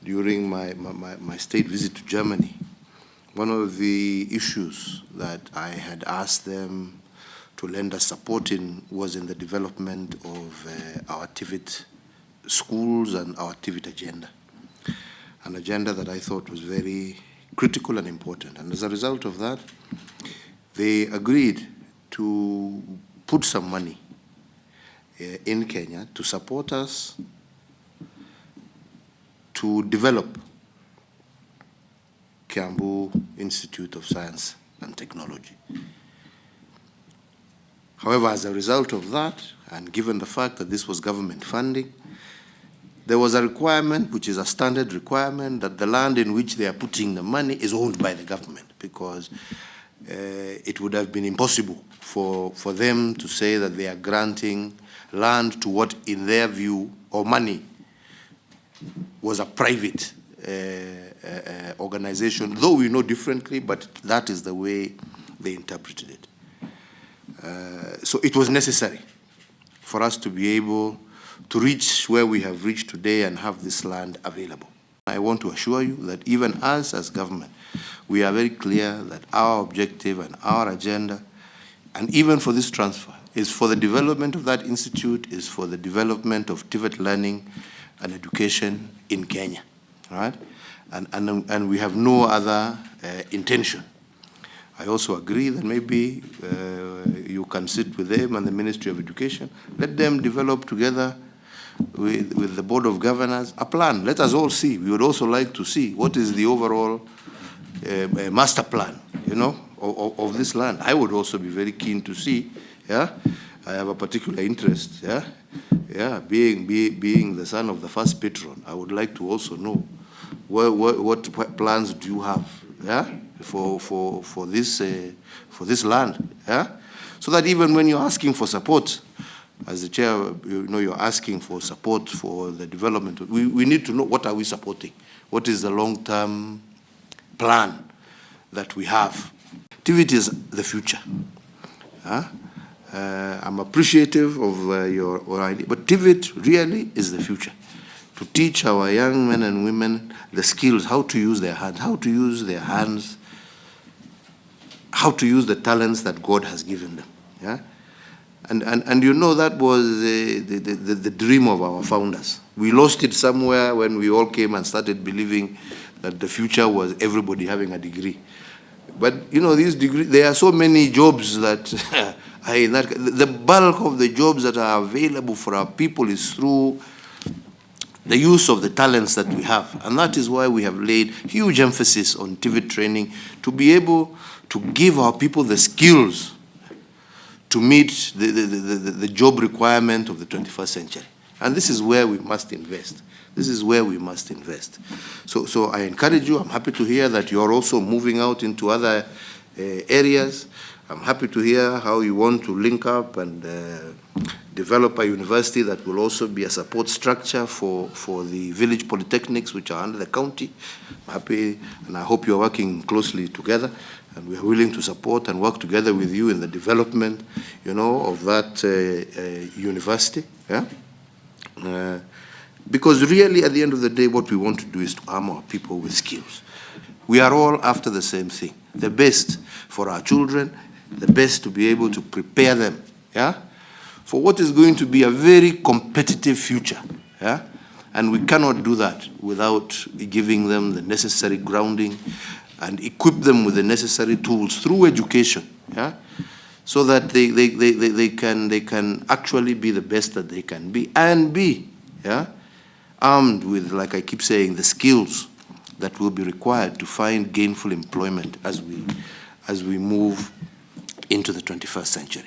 during my state visit to Germany, one of the issues that I had asked them to lend us support in was in the development of our TVET schools and our TVET agenda, an agenda that I thought was very critical and important. And as a result of that, they agreed to put some money in Kenya to support us to develop Kiambu Institute of Science and Technology. However, as a result of that, and given the fact that this was government funding, there was a requirement, which is a standard requirement, that the land in which they are putting the money is owned by the government, because it would have been impossible for them to say that they are granting land to what, in their view, or money, was a private organization, though we know differently, but that is the way they interpreted it. So it was necessary for us to be able to reach where we have reached today and have this land available. I want to assure you that even us as government, we are very clear that our objective and our agenda, and even for this transfer, is for the development of that institute, is for the development of TVET learning and education in Kenya, right? And we have no other intention. I also agree that maybe you can sit with them and the Ministry of Education, let them develop together with the Board of Governors a plan. Let us all see. We would also like to see what is the overall master plan, you know, of this land. I would also be very keen to see, yeah? I have a particular interest, yeah? Yeah, being the son of the first patron, I would like to also know what plans do you have, yeah, for this land, yeah, so that even when you're asking for support, as the chair, you know, you're asking for support for the development. We need to know, what are we supporting? What is the long-term plan that we have? TVET is the future. Huh? I'm appreciative of your idea, but TVET really is the future. To teach our young men and women the skills, how to use their hands, how to use the talents that God has given them. Yeah? And you know, that was the dream of our founders. We lost it somewhere when we all came and started believing that the future was everybody having a degree. But you know, these degrees, there are so many jobs that the bulk of the jobs that are available for our people is through the use of the talents that we have. And that is why we have laid huge emphasis on TVET training, to be able to give our people the skills to meet the job requirement of the 21st century. And this is where we must invest. This is where we must invest. So I encourage you. I'm happy to hear that you're also moving out into other areas. I'm happy to hear how you want to link up and develop a university that will also be a support structure for the village polytechnics, which are under the county. I'm happy, and I hope you're working closely together, and we are willing to support and work together with you in the development, you know, of that university. Yeah. Because really, at the end of the day, what we want to do is to arm our people with skills. We are all after the same thing: the best for our children, the best to be able to prepare them, yeah, for what is going to be a very competitive future, yeah. And we cannot do that without giving them the necessary grounding and equip them with the necessary tools through education, yeah, so that they can actually be the best that they can be, and be, yeah, armed with, like I keep saying, the skills that will be required to find gainful employment as we move into the 21st century.